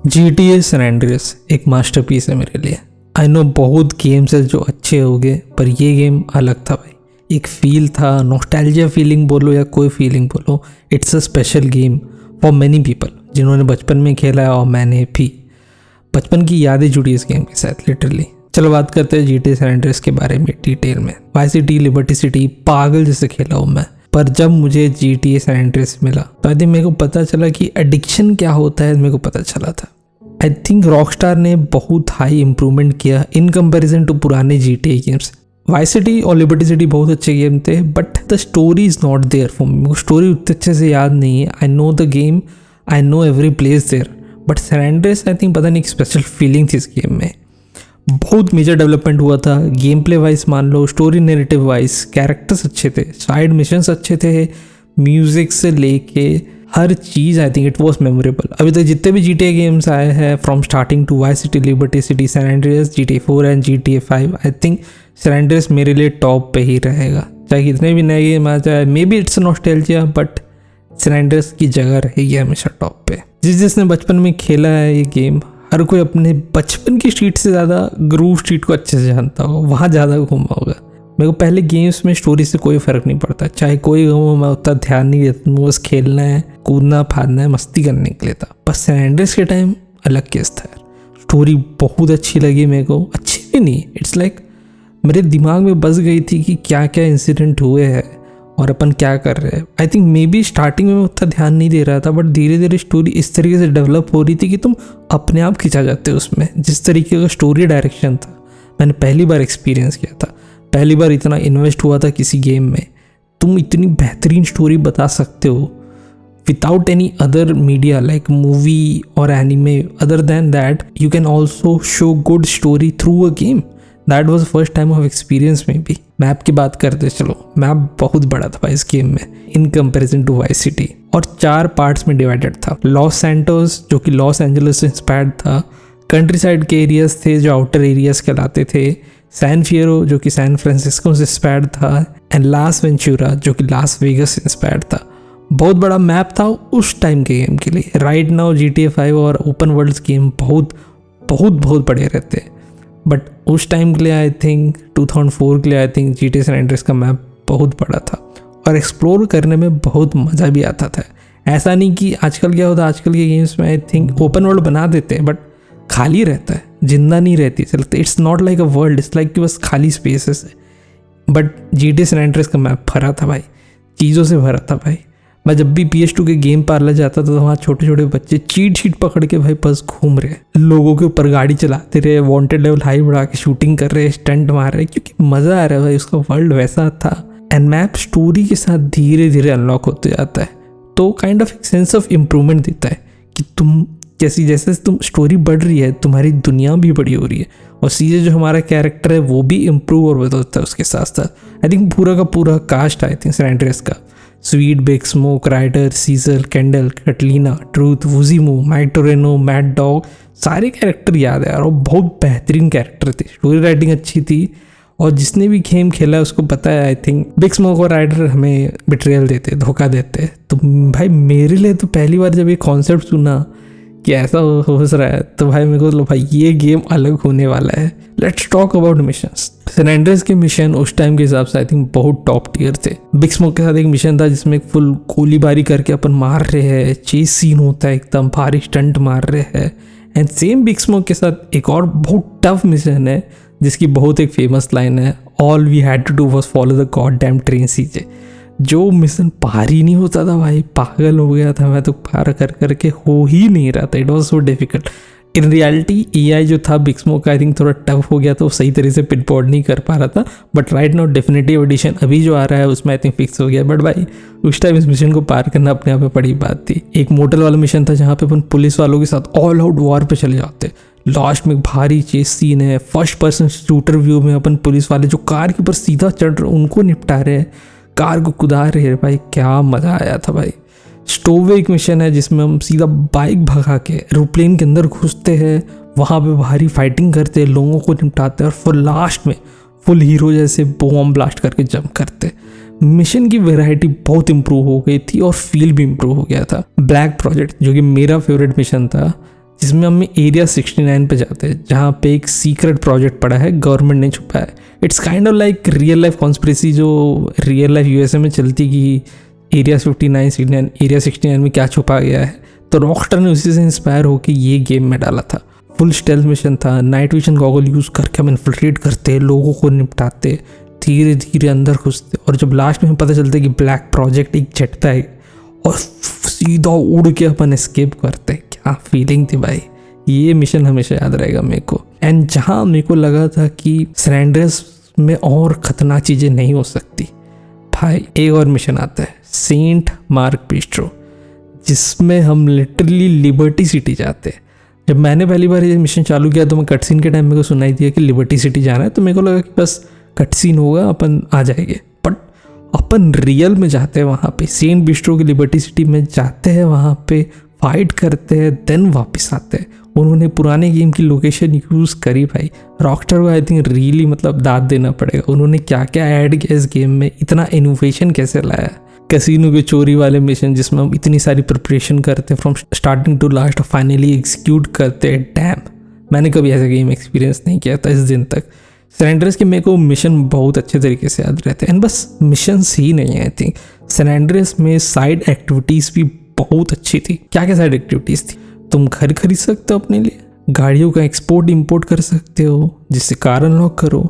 GTA San Andreas एक masterpiece है मेरे लिए। आई नो बहुत गेम्स है जो अच्छे हो गए, पर ये गेम अलग था भाई। एक फील था, नॉस्टैल्जिया फीलिंग बोलो या कोई फीलिंग बोलो, it's a special game for many people जिन्होंने बचपन में खेला है, और मैंने भी। बचपन की यादें जुड़ी इस गेम के साथ लिटरली। चलो बात करते हैं GTA सैन एंड्रियास के बारे में डिटेल में। वाइस सिटी, लिबर्टी सिटी पागल जैसे खेला हूँ मैं, पर जब मुझे GTA सैन एंड्रियास मिला तो आई थिंक मेरे को पता चला कि एडिक्शन क्या होता है। मेरे को पता चला था आई थिंक रॉकस्टार ने बहुत हाई इम्प्रूवमेंट किया इन कंपैरिजन टू पुराने GTA गेम्स। वाइस सिटी और लिबर्टी सिटी बहुत अच्छे गेम थे, but the story is not there for me. Story उतने अच्छे से याद नहीं है। I know the game, I know every place there, but San Andreas I think पता नहीं एक स्पेशल फीलिंग थी इस गेम में। बहुत मेजर डेवलपमेंट हुआ था गेम प्ले वाइज मान लो, स्टोरी नैरेटिव वाइज, कैरेक्टर्स अच्छे थे, साइड मिशंस अच्छे थे, म्यूजिक से लेके हर चीज़ I think it was memorable. अभी तक जितने भी GTA गेम्स आए हैं from starting to Vice City, Liberty City, San Andreas, GTA 4 and GTA 5, I think San Andreas मेरे लिए टॉप पे ही रहेगा। चाहे कितने भी नए गेम आ जाए, maybe it's nostalgia, but San Andreas की जगह रहेगी हमेशा टॉप पे। जिसने बचपन में खेला है ये गेम, हर कोई अपने बचपन की स्ट्रीट से ज़्यादा ग्रूव स्ट्रीट को अच्छे से जानता होगा, वहाँ ज़्यादा घूमा होगा। मेरे को पहले गेम्स में स्टोरी से कोई फ़र्क नहीं पड़ता, चाहे कोई हो, मैं उतना ध्यान नहीं देता, बस खेलना है, कूदना फादना है, मस्ती करने के लिए था। बस सैन एंड्रियास के टाइम अलग केस था यार। स्टोरी बहुत अच्छी लगी मेरे को, अच्छी भी नहीं, इट्स लाइक मेरे दिमाग में बस गई थी कि क्या क्या इंसिडेंट हुए हैं और अपन क्या कर रहे हैं। I think may be starting में मैं उतना ध्यान नहीं दे रहा था, बट धीरे धीरे स्टोरी इस तरीके से डेवलप हो रही थी कि तुम अपने आप खिंचा जाते हो उसमें। जिस तरीके का स्टोरी डायरेक्शन था, मैंने पहली बार एक्सपीरियंस किया था, पहली बार इतना इन्वेस्ट हुआ था किसी गेम में। तुम इतनी बेहतरीन स्टोरी बता सकते हो without any other media like movie और anime. Other than that you can also show good story through a game. That was first time of experience में भी। मैप की बात करते चलो, मैप बहुत बड़ा था इस गेम में in comparison to Vice City, और 4 पार्ट्स में डिवाइडेड था। लॉस सैंटोस जो कि लॉस एंजलिस से इंस्पायर्ड था, कंट्री साइड के एरियाज थे जो आउटर एरियाज कहलाते थे, सैन फियरो जो कि सैन फ्रांसिस्को से इंस्पायर्ड था, एंड लास वेंचुरा जो कि लास वेगस से इंस्पायर्ड था। बहुत बड़ा मैप था उस टाइम के गेम के लिए। राइट नाउ GTA 5 और ओपन वर्ल्ड गेम बहुत बहुत बहुत बड़े रहते हैं, बट उस टाइम के लिए आई थिंक 2004 के लिए I think GTA San Andreas का मैप बहुत बड़ा था और एक्सप्लोर करने में बहुत मज़ा भी आता था। ऐसा नहीं कि आजकल क्या होता है, आजकल के गेम्स में आई थिंक ओपन वर्ल्ड बना देते हैं बट खाली रहता है, जिंदा नहीं रहती चलते। It's not like a world, it's like कि बस खाली स्पेसेस है। बट GTA सैन एंड्रियास का मैप भरा था भाई, चीज़ों से भरा था भाई। मैं जब भी PS2 के गेम पार्लर जाता था तो वहाँ छोटे छोटे बच्चे चीट शीट पकड़ के भाई बस घूम रहे, लोगों के ऊपर गाड़ी चलाते रहे, वांटेड लेवल हाई बढ़ा के शूटिंग कर रहे, स्टंट मार रहे, क्योंकि मज़ा आ रहा है भाई। उसका वर्ल्ड वैसा था एंड मैप स्टोरी के साथ धीरे धीरे अनलॉक होते जाता है, तो काइंड ऑफ एक सेंस ऑफ इम्प्रूवमेंट देता है कि तुम जैसे जैसे तुम स्टोरी बढ़ रही है, तुम्हारी दुनिया भी बड़ी हो रही है, और सीधे जो हमारा कैरेक्टर है वो भी इम्प्रूव और बदलता है उसके साथ साथ। आई थिंक पूरा का पूरा cast I think San Andreas का, Sweet, Big Smoke, Ryder, Cesar, Kendl, Catalina, Truth, Wu Zi Mu, Mike Toreno, Mad Dog, सारे कैरेक्टर याद है यार, और बहुत बेहतरीन कैरेक्टर थे। स्टोरी राइटिंग अच्छी थी, और जिसने भी गेम खेला है उसको पता है आई थिंक बिग स्मोक और राइडर हमें बिट्रेयल देते, धोखा देते। तो भाई मेरे लिए तो पहली बार जब ये कॉन्सेप्ट सुना कि ऐसा हो रहा है, तो भाई मेरे को भाई ये गेम अलग होने वाला है। Let's talk about missions. San Andreas के मिशन उस टाइम के हिसाब से आई थिंक बहुत टॉप टियर थे। बिग स्मोक के साथ एक मिशन था जिसमें फुल गोलीबारी करके अपन मार रहे हैं, चेस सीन होता है, एकदम भारी स्टंट मार रहे हैं। एंड सेम बिग स्मोक के साथ एक और बहुत टफ मिशन है जिसकी बहुत एक फेमस लाइन है, all we had to do was follow the god damn train CJ. जो मिशन पार ही नहीं होता था भाई, पागल हो गया था मैं तो, पार कर करके हो ही नहीं रहा था। It was so difficult. In reality AI जो था बिग स्मोक का आई थिंक थोड़ा टफ हो गया, तो सही तरीके से पिन पॉइंट नहीं कर पा रहा था। But right now definitive addition अभी जो आ रहा है उसमें आई थिंक फिक्स हो गया। बट भाई उस टाइम इस मिशन को पार करना अपने आप में बड़ी बात थी। एक मोटल वाला मिशन था जहाँ पे अपन पुलिस वालों के साथ ऑल आउट वॉर पे चले जाते। लास्ट में भारी चेस सीन है, फर्स्ट पर्सन शूटर व्यू में अपन पुलिस वाले जो कार के ऊपर सीधा चढ़ रहे उनको निपटा रहे हैं, कार को कुदा रहे हैं। भाई क्या मज़ा आया था भाई। स्टोव एक मिशन है जिसमें हम सीधा बाइक भगा के एरोप्लेन के अंदर घुसते हैं, वहाँ पे भारी फाइटिंग करते हैं, लोगों को निपटाते हैं, और फिर लास्ट में फुल हीरो जैसे बॉम्ब ब्लास्ट करके जंप करते। मिशन की वैरायटी बहुत इंप्रूव हो गई थी और फील भी इंप्रूव हो गया था। ब्लैक प्रोजेक्ट जो कि मेरा फेवरेट मिशन था, जिसमें हम एरिया 69 पे जाते हैं, जहाँ पे एक सीक्रेट प्रोजेक्ट पड़ा है, गवर्नमेंट ने छुपाया है। It's kind of like real life conspiracy जो रियल लाइफ यूएसए में चलती कि एरिया 59 69 एरिया 69 में क्या छुपा गया है। तो रॉकस्टार ने उसी से इंस्पायर होकर ये गेम में डाला था। फुल स्टेल्थ मिशन था, नाइट विजन गॉगल यूज़ करके हम इन्फिल्ट्रेट करते, लोगों को निपटाते, धीरे धीरे अंदर घुसते, और जब लास्ट में पता चलता है कि ब्लैक प्रोजेक्ट एक जेट पैक और सीधा उड़ के अपन एस्केप करते, क्या फीलिंग थी भाई। ये मिशन हमेशा याद रहेगा मेरे को। एंड जहाँ मेरे को लगा था कि सैन एंड्रियास में और खतरनाक चीज़ें नहीं हो सकती, भाई एक और मिशन आता है, सेंट मार्क बिस्ट्रो, जिसमें हम लिटरली लिबर्टी सिटी जाते हैं। जब मैंने पहली बार ये मिशन चालू किया तो मैं कटसीन के टाइम मेरे को सुनाई दिया कि लिबर्टी सिटी जाना है, तो मेरे को लगा कि बस कटसीन होगा, अपन आ जाएंगे। बट अपन रियल में जाते हैं वहाँ पे, सेंट बिस्ट्रो की लिबर्टी सिटी में जाते हैं, वहाँ पे फाइट करते हैं, देन वापस आते हैं। उन्होंने पुराने गेम की लोकेशन यूज़ करी भाई। रॉकस्टार को आई थिंक रियली मतलब दाद देना पड़ेगा, उन्होंने क्या क्या ऐड किया इस गेम में, इतना इनोवेशन कैसे लाया। कैसीनो के चोरी वाले मिशन जिसमें हम इतनी सारी प्रिपरेशन करते हैं from starting to last, finally execute करते हैं। डैम, मैंने कभी ऐसा गेम एक्सपीरियंस नहीं किया था इस दिन तक। सैन एंड्रियास के मेरे को मिशन बहुत अच्छे तरीके से याद रहते हैं। एंड बस मिशंस ही नहीं है, आई थिंक सैन एंड्रियास में साइड एक्टिविटीज़ भी बहुत अच्छी थी। क्या क्या साइड एक्टिविटीज़ थी? तुम घर खरीद सकते हो अपने लिए, गाड़ियों का एक्सपोर्ट इंपोर्ट कर सकते हो जिससे कार अनलॉक करो,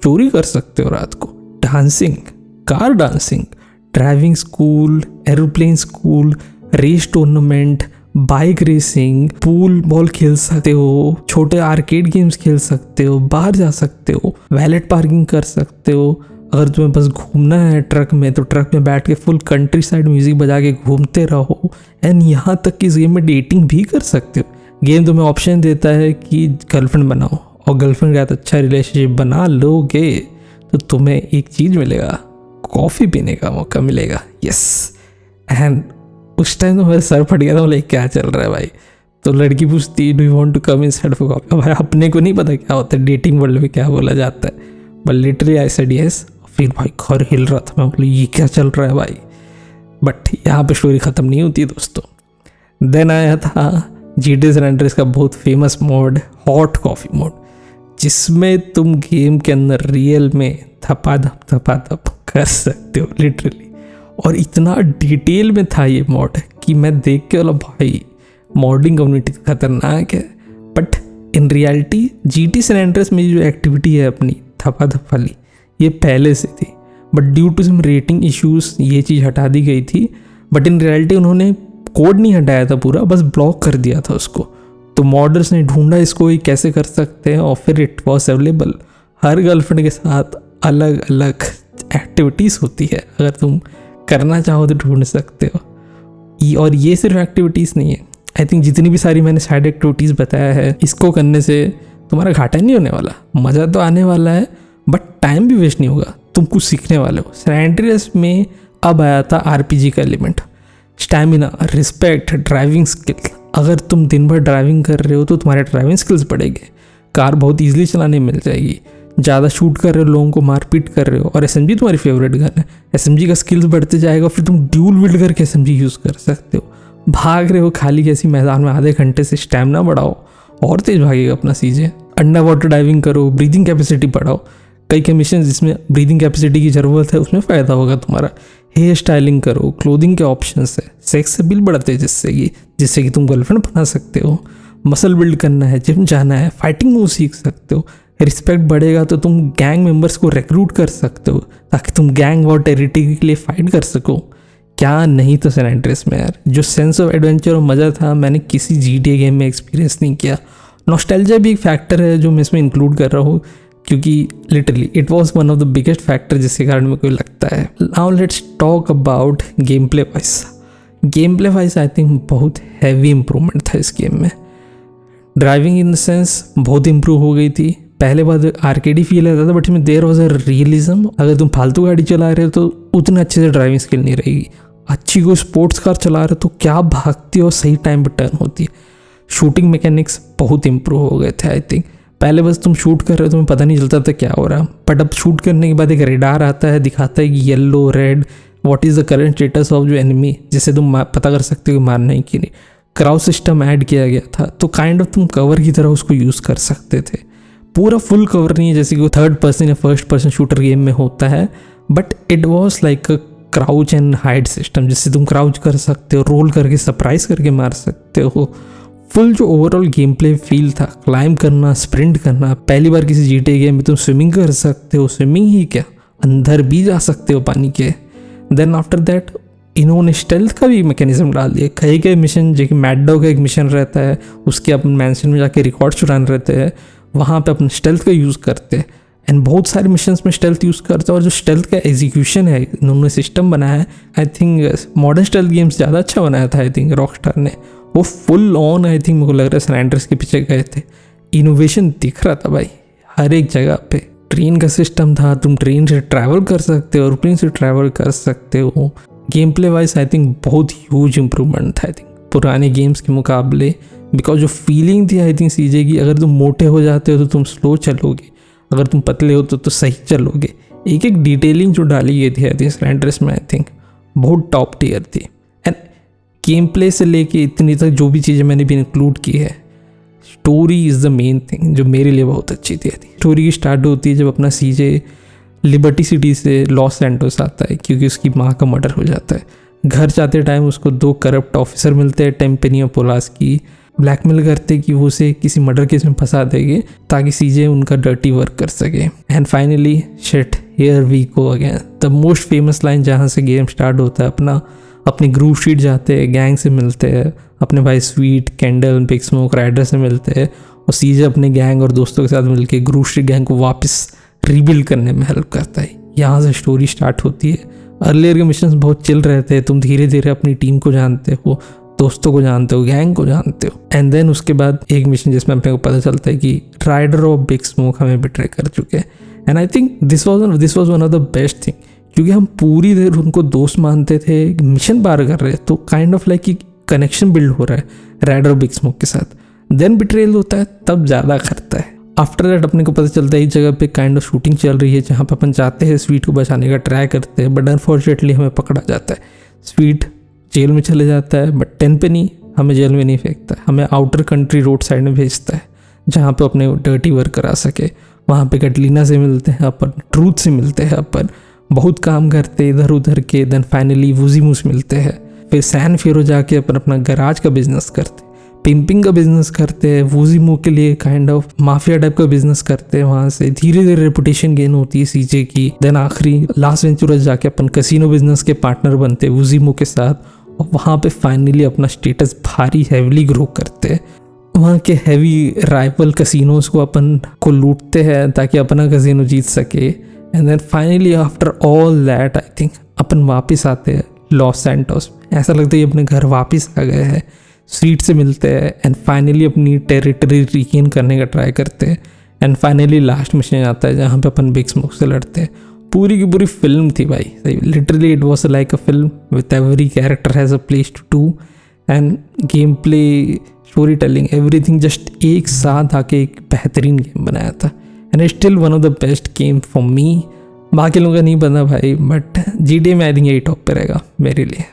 चोरी कर सकते हो रात को, dancing, car dancing, driving school, aeroplane school, race tournament, bike racing, pool ball खेल सकते हो, छोटे आर्केड गेम्स खेल सकते हो, बाहर जा सकते हो, वैलेट पार्किंग कर सकते हो। अगर तुम्हें बस घूमना है ट्रक में तो ट्रक में बैठ के फुल कंट्री साइड म्यूजिक बजा के घूमते रहो। एंड यहाँ तक कि इस गेम में डेटिंग भी कर सकते हो। गेम तुम्हें ऑप्शन देता है कि गर्लफ्रेंड बनाओ, और गर्लफ्रेंड के साथ अच्छा रिलेशनशिप बना लोगे तो तुम्हें एक चीज़ मिलेगा, कॉफ़ी पीने का मौका मिलेगा। यस, एंड उस टाइम तो मेरा सर फट गया था, बोले क्या चल रहा है भाई। तो लड़की पूछती do you want to come inside for coffee. भाई अपने को नहीं पता क्या होता है डेटिंग वर्ल्ड में क्या बोला जाता है, but literally I said yes. फिर भाई घर हिल रहा था, मैं बोली ये क्या चल रहा है भाई। बट यहाँ पे स्टोरी ख़त्म नहीं होती दोस्तों। देन आया था GTA सैन एंड्रियास का बहुत famous mode, hot coffee mode, जिसमें तुम गेम के अंदर रियल में थपा कर सकते हो लिटरली। और इतना डिटेल में था ये मॉड कि मैं देख के बोला भाई मॉडिंग कम्युनिटी खतरनाक है। But in reality GTA San Andreas में जो एक्टिविटी है अपनी थपा वाली, ये पहले से थी, but due to some rating issues ये चीज़ हटा दी गई थी। बट इन रियलिटी उन्होंने कोड नहीं हटाया था पूरा, बस ब्लॉक कर दिया था उसको। तो मॉडर्स ने ढूंढा इसको ये कैसे कर सकते हैं, और फिर it was available. Her girlfriend के साथ अलग अलग एक्टिविटीज़ होती है, अगर तुम करना चाहो तो ढूंढ सकते हो। और ये सिर्फ एक्टिविटीज़ नहीं है, आई थिंक जितनी भी सारी मैंने साइड एक्टिविटीज़ बताया है, इसको करने से तुम्हारा घाटा नहीं होने वाला, मज़ा तो आने वाला है, बट टाइम भी वेस्ट नहीं होगा, तुम कुछ सीखने वाले हो। सैन एंड्रियास में अब आया था RPG का element, stamina, respect, driving skill. अगर तुम दिन भर ड्राइविंग कर रहे हो तो तुम्हारे ड्राइविंग स्किल्स बढ़ेंगे, कार बहुत ईजिली चलाने मिल जाएगी। ज़्यादा शूट कर रहे हो, लोगों को मारपीट कर रहे हो, और SMG तुम्हारी फेवरेट गन है, SMG का स्किल्स बढ़ते जाएगा। फिर तुम ड्यूल बिल्ड करके SMG यूज़ कर सकते हो। भाग रहे हो खाली कैसी मैदान में आधे घंटे से, स्टैमिना बढ़ाओ और तेज भागेगा अपना सीजे। अंडर वाटर डाइविंग करो, ब्रीदिंग कैपेसिटी बढ़ाओ। कई कई मिशन जिसमें ब्रीदिंग कैपेसिटी की ज़रूरत है उसमें फ़ायदा होगा तुम्हारा। हेयर स्टाइलिंग करो, क्लोथिंग के ऑप्शंस है, सेक्स बिल बढ़ाते हैं जिससे कि तुम गर्लफ्रेंड बना सकते हो। मसल बिल्ड करना है, जिम जाना है, फाइटिंग मूव सीख सकते हो। रिस्पेक्ट बढ़ेगा तो तुम गैंग मेंबर्स को रिक्रूट कर सकते हो ताकि तुम गैंग और टेरिटरी के लिए फाइट कर सको। क्या नहीं तो सैन एंड्रियास में यार, जो सेंस ऑफ एडवेंचर और मज़ा था मैंने किसी GTA गेम में एक्सपीरियंस नहीं किया। नॉस्टैल्जिया भी एक फैक्टर है जो मैं इसमें इंक्लूड कर रहा हूँ, क्योंकि literally it was one of the biggest factor जिसके कारण मेरे को लगता है। Now let's talk about game play wise I think बहुत हैवी इंप्रूवमेंट था इस गेम में। ड्राइविंग इन द सेंस बहुत इंप्रूव हो गई थी। पहले बार आर्केडी फील आता था, बट इसमें देयर वॉज अ रियलिज्म। अगर तुम फालतू गाड़ी चला रहे हो तो उतने अच्छे से ड्राइविंग स्किल नहीं रहेगी। अच्छी कोई स्पोर्ट्स कार चला रहे हो तो क्या भागती है और सही टाइम पर टर्न होती है। शूटिंग मैकेनिक्स बहुत इंप्रूव हो गए थे आई थिंक। पहले बस तुम शूट कर रहे हो, तुम्हें पता नहीं चलता था क्या हो रहा, बट अब शूट करने के बाद एक रेडार आता है, दिखाता है कि yellow red what is the current status of जो एनिमी, जिससे तुम पता कर सकते हो कि मारना है कि नहीं। क्राउड सिस्टम ऐड किया गया था, तो काइंड ऑफ तुम कवर की तरह उसको यूज़ कर सकते थे। पूरा फुल कवर नहीं है जैसे कि थर्ड पर्सन या फर्स्ट पर्सन शूटर गेम में होता है, but it was like a crouch and hide system, जिससे तुम क्राउच कर सकते हो, रोल करके सरप्राइज करके मार सकते हो। फुल जो ओवरऑल गेम प्ले फील था, क्लाइंब करना, स्प्रिंट करना, पहली बार किसी जीटे गेम में तुम स्विमिंग कर सकते हो, स्विमिंग ही क्या अंदर भी जा सकते हो पानी के। देन आफ्टर दैट इन्होंने स्टेल्थ का भी मैकेनिज्म डाल दिया। कई कई मिशन, जो कि मैड डॉग का एक मिशन रहता है, उसके अपन मैंशन में जाके रिकॉर्ड चुराने रहते हैं, वहाँ पे अपन स्टेल्थ का यूज़ करते हैं। एंड बहुत सारे मिशंस में स्टेल्थ यूज़ करते हैं, और जो स्टेल्थ का एग्जीक्यूशन है, इन्होंने सिस्टम बनाया है, I think modern stealth games ज़्यादा अच्छा बनाया था आई थिंक रॉकस्टार ने। वो फुल ऑन आई थिंक मेरे को लग रहा है सैन एंड्रियास के पीछे गए थे। इनोवेशन दिख रहा था भाई हर एक जगह पे। ट्रेन का सिस्टम था, तुम ट्रेन से ट्रैवल कर सकते हो, एरोप्लेन से ट्रैवल कर सकते हो। Game play wise I think बहुत ह्यूज इम्प्रूवमेंट था आई थिंक पुराने गेम्स के मुकाबले। बिकॉज जो फीलिंग थी आई थिंक सीजे की, अगर तुम मोटे हो जाते हो तो तुम स्लो चलोगे, अगर तुम पतले हो तो सही चलोगे। एक एक डिटेलिंग जो डाली गई थी आई थिंक सैन एंड्रियास में, आई थिंक बहुत टॉप टियर थी। एंड गेम प्ले से लेके इतनी तक जो भी चीज़ें मैंने भी इंक्लूड की है, story is the main thing जो मेरे लिए बहुत अच्छी थी। स्टोरी की स्टार्ट होती है जब अपना सीजे लिबर्टी सिटी से लॉस एंटोस आता है, क्योंकि उसकी माँ का मर्डर हो जाता है। घर जाते टाइम उसको 2 करप्ट ऑफिसर मिलते हैं, टेम्पेनी और पोलास की, ब्लैकमेल करते कि वो उसे किसी मर्डर केस में फंसा देंगे ताकि सीजे उनका डर्टी वर्क कर सके। And finally shit here we go again, the most famous line जहाँ से गेम स्टार्ट होता है। अपनी ग्रूव शीट जाते हैं, गैंग से मिलते हैं, अपने भाई Sweet, Kendl, Big Smoke, Ryder से मिलते हैं, और सीजे अपने गैंग और दोस्तों के साथ मिलकर ग्रूव शीट गैंग को वापस रिबिल्ड करने में हेल्प करता है। यहाँ से स्टोरी स्टार्ट होती है। अर्लियर के मिशंस बहुत चिल रहते हैं, तुम धीरे धीरे अपनी टीम को जानते हो, दोस्तों को जानते हो, गैंग को जानते हो। एंड देन उसके बाद एक मिशन जिसमें अपने को पता चलता है कि राइडर और बिग स्मोक हमें बिट्रे कर चुके हैं। And I think this was one of the best thing, क्योंकि हम पूरी देर उनको दोस्त मानते थे, मिशन पार कर रहे हैं तो काइंड ऑफ लाइक कि कनेक्शन बिल्ड हो रहा है राइडर और बिग स्मोक के साथ। देन बिट्रेल होता है तब ज़्यादा करता है। आफ्टर दैट अपने को पता चलता है इस जगह पे काइंड ऑफ शूटिंग चल रही है, जहाँ पे अपन जाते हैं स्वीट को बचाने का ट्राई करते हैं, बट अनफॉर्चुनेटली हमें पकड़ा जाता है। स्वीट जेल में चले जाता है, बट टेम्पेनी हमें जेल में नहीं फेंकता है, हमें आउटर कंट्री रोड साइड में भेजता है, जहाँ पे अपने डर्टी वर्क करा सके। वहाँ पे कैटलीना से मिलते हैं अपन, ट्रूथ से मिलते हैं अपन, बहुत काम करते इधर उधर के। देन फाइनली वूजीमूस मिलते हैं, फिर सैन फेरो जाके अपन अपना गराज का बिजनेस करते, पिंपिंग का बिजनेस करते हैं, वूजीमू के लिए काइंड ऑफ माफिया टाइप का बिजनेस करते हैं। वहाँ से धीरे धीरे रेपुटेशन गेन होती है सीजे की। देन आखिरी लास वेंचुरस जाके अपन कैसीनो बिजनेस के पार्टनर बनते हैं वूजीमू के साथ, और वहाँ पे फाइनली अपना स्टेटस भारी हैवीली ग्रो करते हैं। वहाँ के हैवी राइवल कैसीनोज को अपन को लूटते हैं ताकि अपना कैसीनो जीत सके। And then finally after all that I think अपन वापस आते हैं लॉस सैंटोस। ऐसा लगता है कि अपने घर वापस आ गए हैं। स्वीट से मिलते हैं एंड फाइनली अपनी टेरिटरी रिगेन करने का ट्राई करते हैं। एंड फाइनली लास्ट मिशन आता है जहाँ पे अपन बिग स्मोक से लड़ते हैं। पूरी की पूरी फिल्म थी भाई, literally it was like a film with every character has a place to do, and game play, story telling, everything just एक साथ आके एक बेहतरीन गेम बनाया था। And it still one of the best game for me. बाकी लोगों का नहीं पता भाई, बट GTA में आई थिंक यही टॉप पे रहेगा मेरे लिए।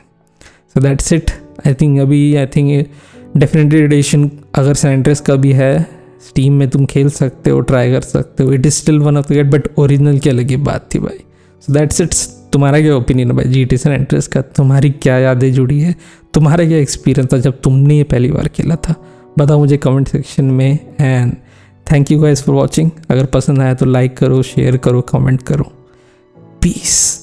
So that's it. I think definitely edition अगर सैन एंड्रियास का भी है स्टीम में, तुम खेल सकते हो, ट्राई कर सकते हो। It is still one of the gate, but original की अलग ही बात थी भाई। So that's it. तुम्हारा क्या ओपिनियन है भाई GTA सैन एंड्रियास का? तुम्हारी क्या यादें जुड़ी है? तुम्हारा क्या एक्सपीरियंस था जब तुमने ये पहली बार खेला था? बताओ मुझे कमेंट सेक्शन में। And thank you guys for watching. अगर पसंद आया तो लाइक करो, शेयर करो, कमेंट करो। पीस।